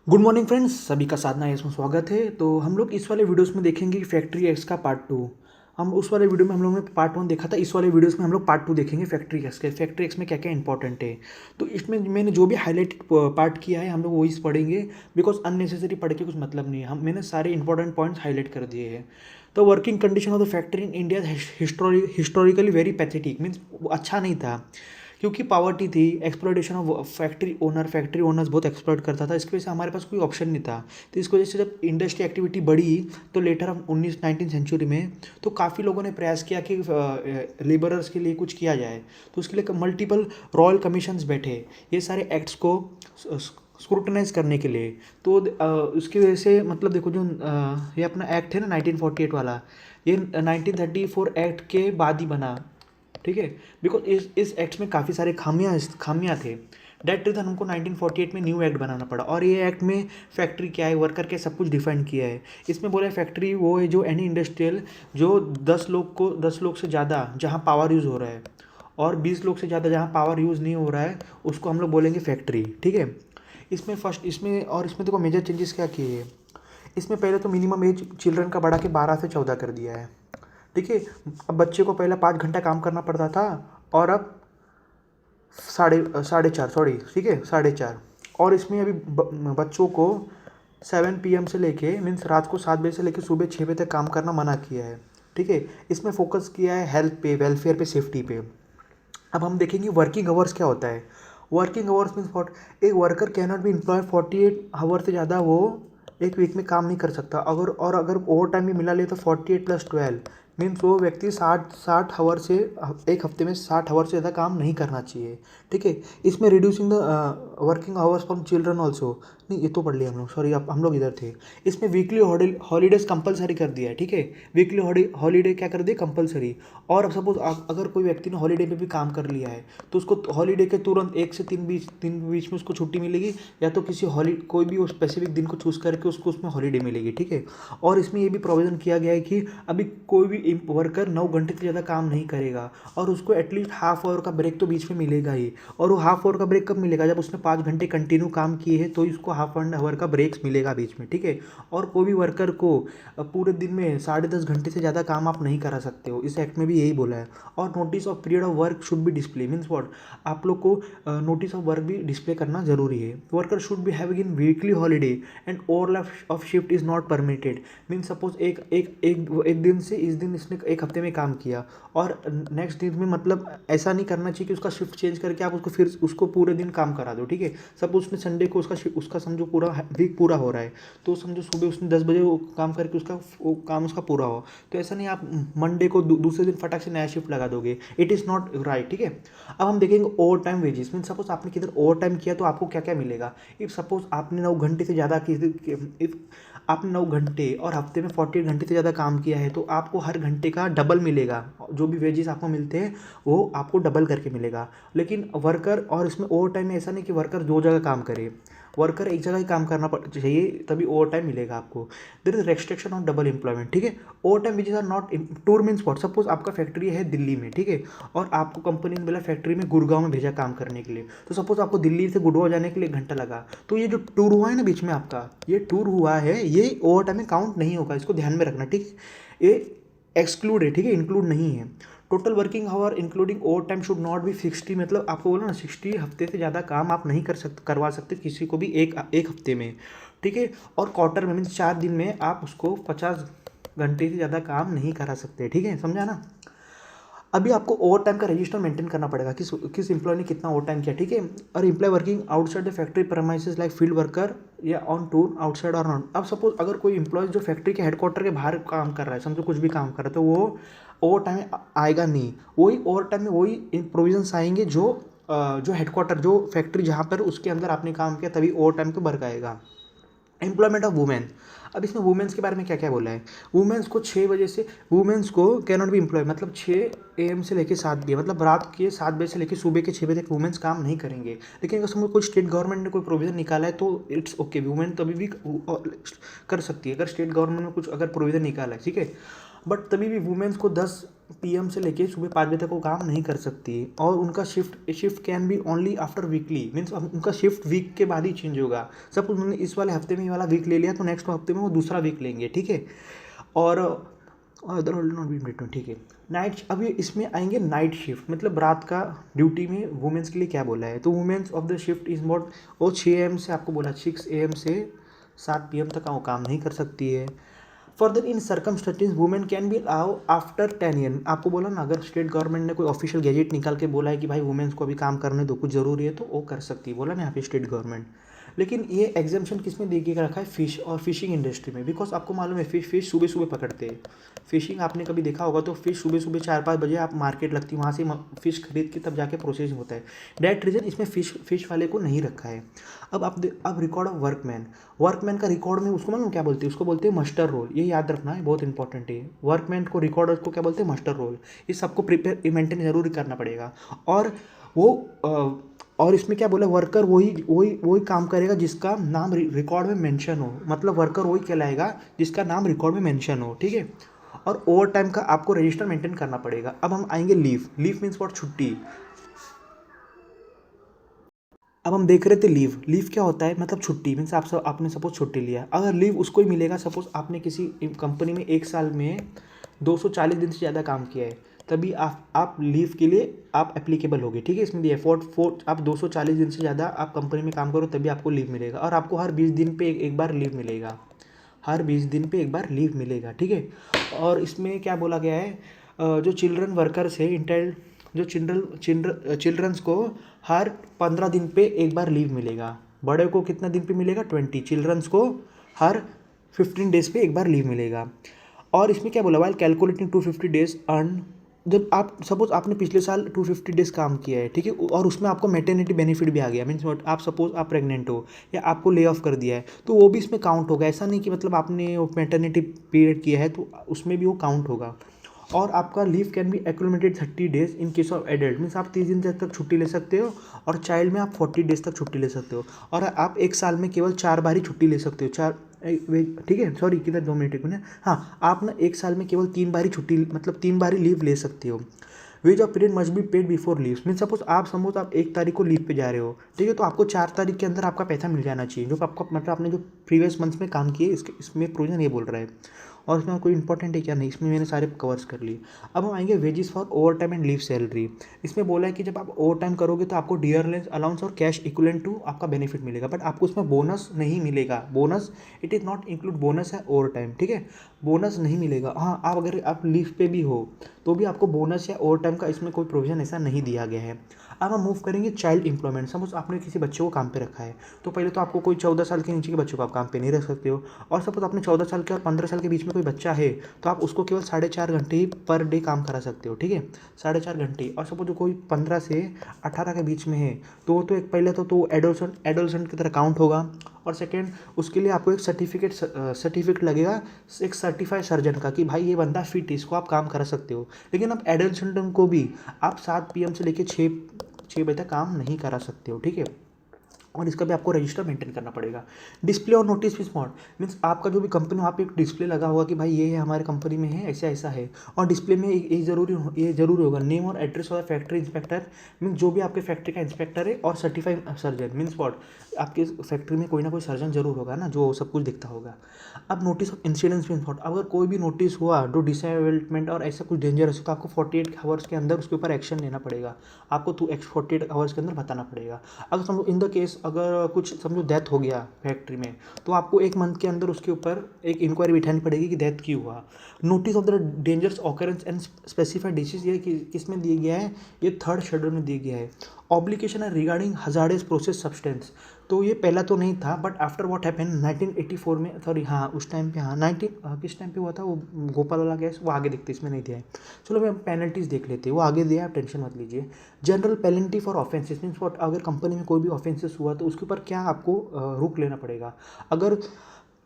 Good morning friends, सभी का साधना इसमें स्वागत है। तो हम लोग इस वाले वीडियोस में देखेंगे कि फैक्ट्री एक्स का पार्ट टू। हम उस वाले वीडियो में हम लोग ने पार्ट वन देखा था, इस वाले वीडियोस में हम लोग पार्ट टू देखेंगे फैक्ट्री एक्स के। फैक्ट्री एक्स में क्या क्या इंपॉर्टेंट है, तो इसमें मैंने जो भी हाईलाइट पार्ट किया है हम लोग वही पढ़ेंगे। बिकॉज अननेसेसरी पढ़ के कुछ मतलब नहीं है, मैंने सारे इंपॉर्टेंट पॉइंट्स हाईलाइट कर दिए हैं। तो working condition of the factory in India historically very pathetic, means अच्छा नहीं था क्योंकि पावर्टी थी, एक्सप्लॉयटेशन ऑफ फैक्ट्री ओनर्स बहुत एक्सप्लॉयट करता था। इसकी वजह से हमारे पास कोई ऑप्शन नहीं था। तो इसकी वजह से जब इंडस्ट्री एक्टिविटी बढ़ी तो लेटर हम 19 सेंचुरी में तो काफ़ी लोगों ने प्रयास किया कि लेबरर्स के लिए कुछ किया जाए। तो उसके लिए मल्टीपल रॉयल कमीशंस बैठे ये सारे एक्ट्स को स्क्रूटनाइज करने के लिए। तो उसकी वजह से मतलब देखो जो ये अपना एक्ट है ना 1948 वाला, ये 1934 एक्ट के बाद ही बना। ठीक है, बिकॉज इस एक्ट में काफ़ी सारे खामियां थे। डेट रीज़न हमको 1948 में न्यू एक्ट बनाना पड़ा। और ये एक्ट में फैक्ट्री क्या है, वर्कर क्या, सब कुछ डिफाइन किया है। इसमें बोला है फैक्ट्री वो है जो एनी इंडस्ट्रियल जो 10 लोग से ज़्यादा जहाँ पावर यूज़ हो रहा है और 20 लोग से ज़्यादा जहाँ पावर यूज़ नहीं हो रहा है उसको हम लोग बोलेंगे फैक्ट्री। ठीक है, इसमें देखो मेजर चेंजेस क्या किए हैं। इसमें पहले तो मिनिमम एज चिल्ड्रन का बढ़ा के 12 से 14 कर दिया है। ठीक है, अब बच्चे को पहले 5 घंटा काम करना पड़ता था और अब साढ़े चार, सॉरी, ठीक है 4:30। और इसमें अभी बच्चों को 7 PM से लेके मीन्स रात को 7 बजे से लेके सुबह 6 बजे तक काम करना मना किया है। ठीक है, इसमें फोकस किया है हेल्थ पे, वेलफेयर पे, सेफ्टी पे। अब हम देखेंगे वर्किंग आवर्स क्या होता है। वर्किंग आवर्स मीन्स वॉट, एक worker can not be employ 48 hour से ज़्यादा वो एक वीक में काम नहीं कर सकता। अगर ओवर टाइम भी मिला ले तो 48+12 मीन्स वो व्यक्ति 60 आवर से एक हफ्ते में 60 आवर से ज़्यादा काम नहीं करना चाहिए। ठीक है, इसमें reducing the working hours from children also, नहीं ये तो पढ़ लिया हम लोग, सॉरी आप हम लोग इधर थे। इसमें वीकली हॉलीडेज कंपलसरी कर दिया है। ठीक है, वीकली हॉलीडे क्या कर दिया, कंपलसरी। और अब सपोज अगर कोई व्यक्ति ने हॉलीडे पे भी काम कर लिया है तो उसको हॉलीडे के तुरंत 1 से 3 बीच में उसको छुट्टी मिलेगी, या तो कोई भी स्पेसिफिक दिन को चूज़ करके उसको उसमें हॉलीडे मिलेगी। ठीक है, और इसमें ये भी प्रोविज़न किया गया है कि अभी कोई भी वर्कर 9 घंटे से ज़्यादा काम नहीं करेगा और उसको एटलीस्ट हाफ आवर का ब्रेक तो बीच में मिलेगा ही। और वो हाफ आवर का ब्रेक कब मिलेगा, जब उसने 5 घंटे कंटिन्यू काम किए हैं तो इसको हाफ एन आवर का ब्रेक्स मिलेगा बीच में। ठीक है, और कोई भी वर्कर को पूरे दिन में 10.5 घंटे से ज़्यादा काम आप नहीं करा सकते हो, इस एक्ट में भी यही बोला है। और notice of period of work should be display, means what, आप लोग को नोटिस ऑफ वर्क भी डिस्प्ले करना जरूरी है। Worker should be having in weekly holiday and overlap of shift is not permitted. Means suppose एक दिन से इस दिन इसने एक हफ्ते में काम किया और नेक्स्ट दिन में मतलब ऐसा नहीं करना चाहिए कि उसका शिफ्ट चेंज करके आप उसको फिर उसको पूरे दिन काम करा दो। ठीक है, सपोज उसने संडे को उसका समझो पूरा वीक पूरा हो रहा है, तो समझो सुबह उसने 10 बजे वो काम करके वो काम उसका पूरा हो। तो ऐसा नहीं आप मंडे को दूसरे दिन फटाक से नया शिफ्ट लगा दोगे, इट इज़ नॉट राइट। ठीक है, अब हम देखेंगे over time wages. Mean suppose आपने किधर ओवर टाइम किया तो आपको क्या क्या मिलेगा। इफ सपोज आपने 9 घंटे से ज़्यादा इफ आपने 9 घंटे और हफ्ते में 48 घंटे से ज़्यादा काम किया है तो आपको हर घंटे का डबल मिलेगा। जो भी वेजेस आपको मिलते हैं वो आपको डबल करके मिलेगा। लेकिन वर्कर, और इसमें ओवर टाइम में ऐसा नहीं कि वर्कर 2 जगह काम करे, वर्कर एक जगह ही काम करना चाहिए तभी ओवर टाइम मिलेगा आपको। There is restriction on double employment. ठीक है, overtime which are not tour mean spot. Suppose आपका फैक्ट्री है दिल्ली में, ठीक है, और आपको कंपनी ने बोला फैक्ट्री में गुड़गांव में भेजा काम करने के लिए, तो सपोज आपको दिल्ली से गुड़गांव जाने के लिए 1 घंटा लगा, तो ये जो टूर हुआ है ना बीच में आपका, ये टूर हुआ है, ये ओवर टाइम में काउंट नहीं होगा, इसको ध्यान में रखना। ठीक है, ये एक्सक्लूड है, ठीक है, इंक्लूड नहीं है। Total working hour including over time should not be 60, मतलब आपको बोला ना 60 हफ्ते से ज़्यादा काम आप नहीं करवा सकते किसी को भी एक हफ्ते में। ठीक है, और क्वार्टर में मीन्स 4 दिन में आप उसको 50 घंटे से ज़्यादा काम नहीं करा सकते। ठीक है, समझा ना। अभी आपको ओवर टाइम का रजिस्टर मेंटेन करना पड़ेगा, किस एम्प्लॉय ने कितना ओवर टाइम किया। ठीक है, और employ working outside the factory premises like field worker या ऑन टूर आउटसाइड और नॉट। अब सपोज अगर कोई एम्प्लॉय जो फैक्ट्री के हेडक्वार्टर के बाहर काम कर रहा है, समझो कुछ भी काम कर रहा है, तो वो ओवर टाइम आएगा नहीं। वही ओवर टाइम में वही प्रोविजंस आएंगे जो हेडक्वार्टर, जो फैक्ट्री जहाँ पर उसके अंदर आपने काम किया तभी ओवर टाइम को वर्क आएगा। Employment of women. अब इसमें वुमेन्स के बारे में क्या क्या बोला है। वुमेन्स को 6 बजे से, वुमेन्स को कैन नॉट बी एम्प्लॉय, मतलब 6 AM से लेकर 7 PM, मतलब रात के 7 बजे से लेकर सुबह के 6 बजे तक वुमेन्स काम नहीं करेंगे। लेकिन अगर समझो कोई स्टेट गवर्नमेंट ने कोई प्रोविज़न निकाला है तो इट्स ओके, वुमेन तभी भी कर सकती है अगर स्टेट गवर्नमेंट ने कुछ अगर प्रोविज़न निकाला है। ठीक है, बट तभी भी वुमेन्स को 10 पीएम से लेके सुबह 5 बजे तक वो काम नहीं कर सकती, और उनका shift can be only after weekly, means उनका शिफ्ट वीक के बाद ही चेंज होगा। सब उन्होंने इस वाले हफ्ते में ये वाला वीक ले लिया तो नेक्स्ट हफ्ते में वो दूसरा वीक लेंगे, ठीक है। और अदर नॉट बी मेट, ठीक है। नाइट, अब ये इसमें आएंगे नाइट शिफ्ट, मतलब रात का ड्यूटी में वुमेन्स के लिए क्या बोला है। तो women's of the shift is not, वो 6 AM से, आपको बोला 6 AM से 7 PM तक वो काम नहीं कर सकती है। Further in circumstances women can be allow after 10 AM, आपको बोला ना, अगर स्टेट गवर्नमेंट ने कोई ऑफिशियल गैजेट निकाल के बोला है कि भाई वुमेन्स को अभी काम करने दो, कुछ ज़रूरी है, तो वो कर सकती है, बोला ना यहाँ पे स्टेट गवर्नमेंट। लेकिन ये एग्जाम्पशन किस में देखिए रखा है, फिश और फिशिंग इंडस्ट्री में, बिकॉज आपको मालूम है फिश सुबह सुबह पकड़ते हैं। फिशिंग आपने कभी देखा होगा तो फिश सुबह सुबह 4-5 बजे आप मार्केट लगती है, वहाँ से फिश खरीद के तब जाके प्रोसेसिंग होता है। दैट रीज़न इसमें फिश वाले को नहीं रखा है। अब रिकॉर्ड ऑफ वर्कमैन का रिकॉर्ड में उसको मालूम क्या बोलते हैं, उसको बोलते हैं मस्टर रोल। ये याद रखना है, बहुत इंपॉर्टेंट है। वर्कमैन को रिकॉर्ड को क्या बोलते हैं, मस्टर रोल। ये सबको प्रिपेयर मेंटेन जरूर करना पड़ेगा। और वो और इसमें क्या बोला, वर्कर वही वही वही काम करेगा जिसका नाम रिकॉर्ड में मेंशन हो, मतलब वर्कर वही कहलाएगा जिसका नाम रिकॉर्ड में मेंशन हो, ठीक है। और ओवर टाइम का आपको रजिस्टर मेंटेन करना पड़ेगा। अब हम आएंगे लीव मीन्स व्हाट, छुट्टी। अब हम देख रहे थे लीव क्या होता है, मतलब छुट्टी मीन्स आपने सपोज छुट्टी लिया, अगर लीव उसको ही मिलेगा, सपोज आपने किसी कंपनी में 1 साल में 240 दिन से ज़्यादा काम किया है, तभी आप लीव के लिए आप एप्लीकेबल होगे, ठीक है। इसमें दिया है फोर आप 240 दिन से ज़्यादा आप कंपनी में काम करो तभी आपको लीव मिलेगा, और आपको हर 20 दिन पे एक बार लीव मिलेगा, हर 20 दिन पे एक बार लीव मिलेगा, ठीक है। और इसमें क्या बोला गया है, जो चिल्ड्रन वर्कर्स है इंटाइल्ड, जो चिल्ड्रंस को हर 15 दिन पे एक बार लीव मिलेगा। बड़े को कितना दिन पे मिलेगा, 20। चिल्ड्रंस को हर 15 डेज पे एक बार लीव मिलेगा। और इसमें क्या बोला, वाइल कैलकुलेटिंग 250 डेज अर्न, जब आप सपोज आपने पिछले साल 250 डेज काम किया है, ठीक है, और उसमें आपको मैटरनिटी बेनिफिट भी आ गया, मीन्स आप सपोज आप प्रेग्नेंट हो या आपको ले ऑफ कर दिया है, तो वो भी इसमें काउंट होगा। ऐसा नहीं कि मतलब आपने वो मैटरनिटी पीरियड किया है तो उसमें भी वो काउंट होगा। और आपका leave can be accumulated 30 days in case of adult, means आप 30 दिन तक छुट्टी ले सकते हो, और चाइल्ड में आप 40 डेज तक छुट्टी ले सकते हो। और आप 1 साल में केवल 4 बार ही छुट्टी ले सकते हो, ठीक है, सॉरी किधर 2 मिनट एक मिनट, हाँ, आप ना 1 साल में केवल 3 बार ही छुट्टी, मतलब 3 बार ही लीव ले सकते हो। Ways of period must be paid before leave, mean suppose आप 1 तारीख को लीव पे जा रहे हो, ठीक है, तो आपको 4 तारीख के अंदर आपका पैसा मिल जाना चाहिए, जो आपका मतलब आपने जो प्रीवियस मंथ में काम किए, इसमें प्रोविजन ये बोल रहा है। और इसमें कोई इंपॉर्टेंट है क्या, नहीं, इसमें मैंने सारे कवर्स कर लिए। अब हम आएंगे wages for over time and leave salary. इसमें बोला है कि जब आप ओवर टाइम करोगे तो आपको डियरनेस अलाउंस और कैश इक्वलेंट टू आपका बेनिफिट मिलेगा, बट आपको उसमें बोनस नहीं मिलेगा। Bonus it is not include bonus है ओवर टाइम, ठीक है, बोनस नहीं मिलेगा। हाँ, आप अगर आप लीव पे भी हो तो भी आपको बोनस या ओवर टाइम का इसमें कोई प्रोविजन ऐसा नहीं दिया गया है। अब हम मूव करेंगे चाइल्ड एम्प्लॉयमेंट। सपोज आपने किसी बच्चे को काम पे रखा है, तो पहले तो आपको कोई 14 साल के नीचे के बच्चों को आप काम पे नहीं रख सकते हो। और सपोज आपने 14 साल के और 15 साल के बीच में कोई बच्चा है, तो आप उसको केवल 4.5 घंटे ही पर डे काम करा सकते हो, ठीक है, 4.5 घंटे। और सपोज कोई 15 से 18 के बीच में है, तो वो तो एक पहले तो एडोलसेंट की तरह काउंट होगा। और सेकेंड, उसके लिए आपको एक सर्टिफिकेट लगेगा, एक सर्टिफाइड सर्जन का, कि भाई ये बंदा फिट, इसको आप काम करा सकते हो। लेकिन अब एडोलसेंट को भी आप 7 PM से लेकर 6 बजे तक काम नहीं करा सकते हो, ठीक है। और इसका भी आपको रजिस्टर मेंटेन करना पड़ेगा। डिस्प्ले और नोटिस भी स्मार्ट, मीन्स आपका जो भी कंपनी, वहाँ पे एक डिस्प्ले लगा होगा कि भाई ये है हमारे कंपनी में है, ऐसा ऐसा है। और डिस्प्ले में ये जरूरी होगा नेम और एड्रेस और फैक्ट्री इंस्पेक्टर, मीन्स जो भी आपके फैक्ट्री का इंस्पेक्टर है, और सर्टिफाइड सर्जन, मीन्स व्हाट, आपके फैक्ट्री में कोई ना कोई सर्जन जरूर होगा ना, जो सब कुछ देखता होगा। अब नोटिस ऑफ इंसिडेंट्स भी इम्पॉर्ट, अगर कोई भी नोटिस हुआ जो डिसेबल्टमेंट और ऐसा कुछ डेंजरस हो, तो आपको 48 आवर्स के अंदर उसके ऊपर एक्शन लेना पड़ेगा। आपको 48 आवर्स के अंदर बताना पड़ेगा। अगर समझो इन द केस अगर कुछ समझो डेथ हो गया फैक्ट्री में, तो आपको 1 मंथ के अंदर उसके ऊपर एक इंक्वायरी बिठानी पड़ेगी कि डेथ क्यों हुआ। Notice of the dangerous occurrence and specified disease, ये किस में दिया गया है, ये 3rd शेड्यूल में दिया गया है। ऑब्लिगेशन है रिगार्डिंग हजार्डस प्रोसेस सब्सटेंस, तो ये पहला तो नहीं था, बट आफ्टर व्हाट हैपन 1984 में, सॉरी हाँ उस टाइम पे, हाँ 19 किस टाइम पे हुआ था वो, गोपाल वाला गैस, वो आगे देखते, इसमें नहीं दिया है। चलो मैं पेनल्टीज देख लेते हैं, वो आगे दिया है, आप टेंशन मत लीजिए। General penalty for offences, means what, अगर कंपनी में कोई भी ऑफेंसेस हुआ तो उसके ऊपर क्या आपको रुक लेना पड़ेगा। अगर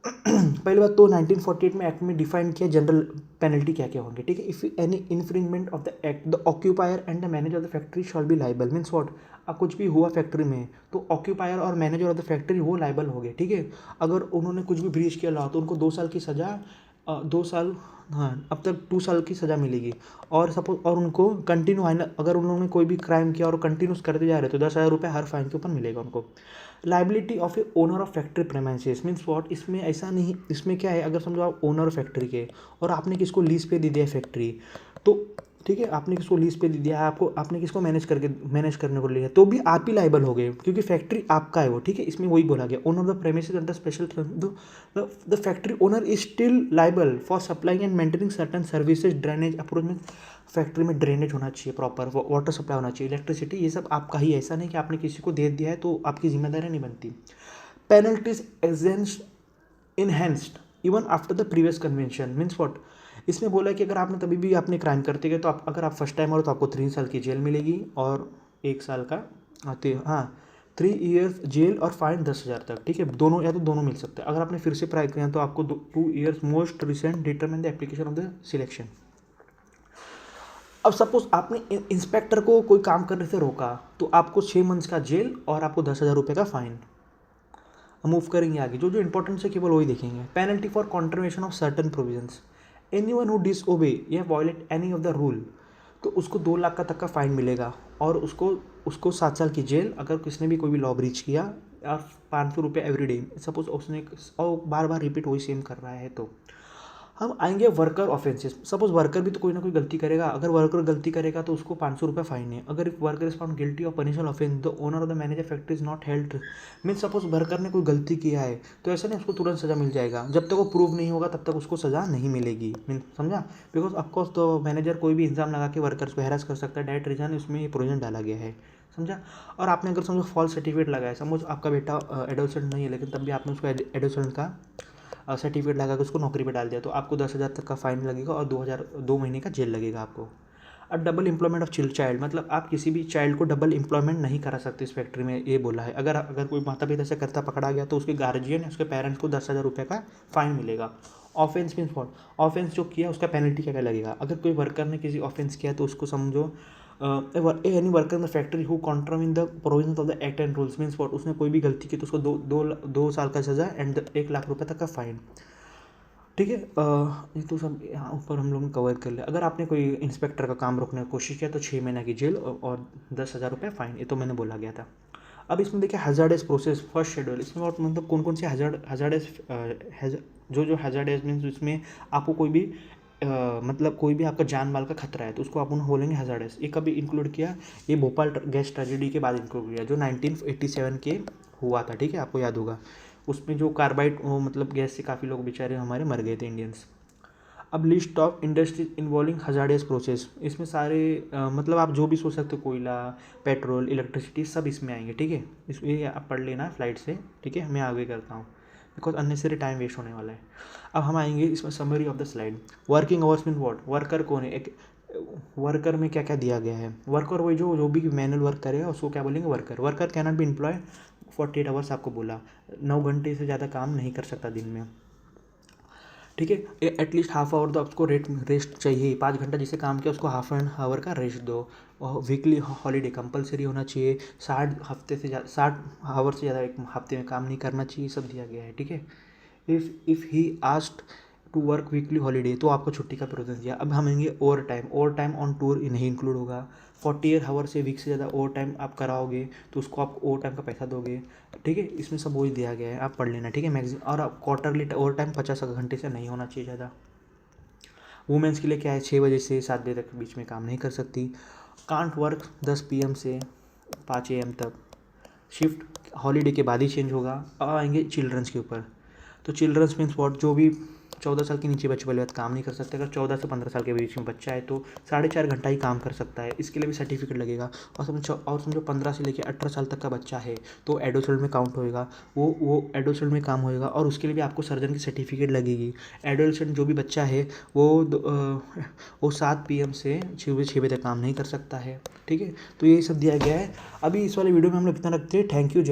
पहली बात तो 1948 में एक्ट में डिफाइन किया जनरल पेनल्टी क्या क्या होंगे, ठीक है। If any infringement of the act, the occupier and the manager of the factory shawl be liable, means what, अब कुछ भी हुआ फैक्ट्री में तो ऑक्यूपायर और मैनेजर ऑफ द फैक्ट्री वो लाइबल हो गए, ठीक है। अगर उन्होंने कुछ भी ब्रीच किया लॉ तो उनको 2 साल की सज़ा 2 साल, हाँ अब तक 2 साल की सज़ा मिलेगी। और सपोज और उनको कंटिन्यू अगर उन लोगों ने कोई भी क्राइम किया और कंटिन्यूस करते जा रहे तो 10,000 रुपये हर फाइन के ऊपर मिलेगा उनको। Liability of A owner of factory premises means what, इसमें ऐसा नहीं, इसमें क्या है, अगर समझो आप ओनर फैक्ट्री के और आपने किसको लीज पे दे दिया फैक्ट्री, तो ठीक है आपने किसको लीज पे दे दिया है, आपको आपने किसको मैनेज करने को लिया, तो भी आप ही लाइबल हो गए क्योंकि फैक्ट्री आपका है वो, ठीक है। इसमें वही बोला गया, owner of the premises under special the factory owner is still liable for supplying and maintaining certain services, drainage approach में फैक्ट्री में ड्रेनेज होना चाहिए, प्रॉपर वाटर सप्लाई होना चाहिए, इलेक्ट्रिसिटी, ये सब आपका ही, ऐसा नहीं कि आपने किसी को दे दिया है तो आपकी जिम्मेदारी नहीं बनती। Penalties enhanced even after the previous convention means what, इसमें बोला कि अगर आपने तभी भी आपने क्राइम करते गए तो अगर आप फर्स्ट टाइम हो तो आपको 3 साल की जेल मिलेगी और 1 साल का 3 ईयर्स जेल और फाइन 10,000 तक, ठीक है, दोनों या तो दोनों मिल सकते हैं। अगर आपने फिर से ट्राई किया तो आपको 2 years most recent determine the application of the selection. अब सपोज आपने इंस्पेक्टर को कोई काम करने से रोका तो आपको 6 मंथ्स का जेल और आपको 10,000 रुपये का फाइन। मूव करेंगे आगे, जो जो इंपॉर्टेंट है केवल वही देखेंगे। Penalty for contravention of certain provisions, anyone who disobey या violate any of the rule, तो उसको 2 लाख का तक का फाइन मिलेगा और उसको 7 साल की जेल अगर किसने भी कोई भी लॉ ब्रीच किया, और 500 रुपये एवरी डे, सपोज उसने और बार बार रिपीट वही सेम कर रहा है तो। हम आएंगे वर्कर ऑफेंसेस, सपोज वर्कर भी तो कोई ना कोई गलती करेगा, अगर वर्कर गलती करेगा तो उसको 500 रुपये फाइन है। अगर worker is found guilty of punishment offence the owner of the manager factory is not held mean, suppose worker ने कोई गलती किया है तो ऐसा नहीं उसको तुरंत सज़ा मिल जाएगा, जब तक वो प्रूव नहीं होगा तब तक उसको सज़ा नहीं मिलेगी, मीन समझा। बिकॉज ऑफकोर्स तो मैनेजर कोई भी इल्ज़ाम लगा के वर्कर्स को हैरेस कर सकता है, डायरेक्ट रीजन इसमें ये प्रोविजन डाला गया है, समझा। और आपने अगर समझो फॉल्स सर्टिफिकेट लगाया, समझ आपका बेटा एडोलसेंट नहीं है लेकिन तब भी आपने उसको एडोलसेंट का सर्टिफिकेट लगा के उसको नौकरी पे डाल दिया तो आपको 10,000 तक का फाइन लगेगा और 2 महीने का जेल लगेगा आपको। अब डबल एम्प्लॉयमेंट ऑफ चाइल्ड, मतलब आप किसी भी चाइल्ड को डबल एम्प्लॉयमेंट नहीं करा सकते इस फैक्ट्री में, ये बोला है। अगर कोई माता पिता से करता पकड़ा गया तो उसके गार्जियन उसके पेरेंट्स को 10,000 रुपये का फाइन मिलेगा। ऑफेंस मीन्स वॉट, ऑफेंस जो किया उसका पेनल्टी क्या क्या लगेगा। अगर कोई वर्कर ने किसी ऑफेंस किया तो उसको समझो any worker in the factory who contravene the provisions of the act and rules means what, उसने कोई भी गलती की तो उसको 2 साल का सज़ा एंड 1 लाख रुपये तक का फाइन, ठीक है। ये तो सब यहाँ ऊपर हम लोग ने कवर कर लिया। अगर आपने कोई इंस्पेक्टर का काम रोकने की कोशिश किया तो 6 महीने की जेल और 10,000 रुपये फाइन, ये तो मैंने बोला गया था। अब इसमें देखिए हजार्डस प्रोसेस फर्स्ट शेड्यूल, इसमें और मतलब कौन कौन से हजार्डस जो हजार्डस मीन्स इसमें आपको कोई भी मतलब कोई भी आपका जान माल का खतरा है तो उसको अपन बोलेंगे हजार्डस। ये कभी इंक्लूड किया, ये भोपाल गैस ट्रेजेडी के बाद इंक्लूड किया जो 1987 के हुआ था, ठीक है, आपको याद होगा। उसमें जो कार्बाइड मतलब गैस से काफ़ी लोग बेचारे हमारे मर गए थे इंडियंस। अब list of industries involving hazardous process, इसमें सारे मतलब आप जो भी सोच सकते हो, कोयला, पेट्रोल, इलेक्ट्रिसिटी, सब इसमें आएंगे, ठीक है। इसमें आप पढ़ लेना फ्लाइट से, ठीक है, मैं आगे करता हूँ बिकॉज अननेसेसरी टाइम वेस्ट होने वाला है। अब हम आएंगे इसमें summary of the slide. Working hours mean what, worker कौन है, एक वर्कर में क्या क्या दिया गया है। वर्कर वही जो भी मैनुअल वर्क करेगा उसको क्या बोलेंगे, worker. Worker can not be employ 48 hours, आपको बोला 9 घंटे से ज़्यादा काम नहीं कर सकता दिन में, ठीक है। एटलीस्ट हाफ आवर तो आपको रेस्ट चाहिए, 5 घंटा जिसे काम किया उसको हाफ एन आवर का रेस्ट दो। और वीकली हॉलीडे कंपलसरी होना चाहिए, 60 आवर से ज़्यादा एक हफ्ते में काम नहीं करना चाहिए, सब दिया गया है, ठीक है। If he asked to work weekly holiday तो आपको छुट्टी का प्रोविजन दिया। अब हम आएंगे ओवर टाइम ऑन टूर नहीं इंक्लूड होगा। 48 आवर से वीक से ज़्यादा ओवर टाइम आप कराओगे तो उसको आप ओवर टाइम का पैसा दोगे, ठीक है। इसमें सब वही दिया गया है, आप पढ़ लेना, ठीक है। मैक्सिमम और क्वार्टरली ओवर टाइम 50 घंटे से नहीं होना चाहिए ज़्यादा। वुमेंस के लिए क्या है, 6 बजे से 7 बजे तक के बीच में काम नहीं कर सकती। कांट वर्क 10 PM से 5 AM तक। शिफ्ट हॉलीडे के बाद ही चेंज होगा। अब आएंगे चिल्ड्रंस के ऊपर, तो चिल्ड्रंस मीन्स वॉट, जो भी 14 साल के नीचे बच्चे वाले बात काम नहीं कर सकते। अगर 14 से 15 साल के बीच में बच्चा है तो 4.5 घंटा ही काम कर सकता है, इसके लिए भी सर्टिफिकेट लगेगा। और समझो 15 से लेकर 18 साल तक का बच्चा है तो एडोसल्ट में काउंट होएगा, वो एडोसल्ट में काम होएगा और उसके लिए भी आपको सर्जन की सर्टिफिकेट लगेगी। एडोलसेंट जो भी बच्चा है वो 7 PM से 6 बजे तक काम नहीं कर सकता है, ठीक है। तो यही सब दिया गया है। अभी इस वाले वीडियो में हम लोग इतना रखते हैं। Thank you.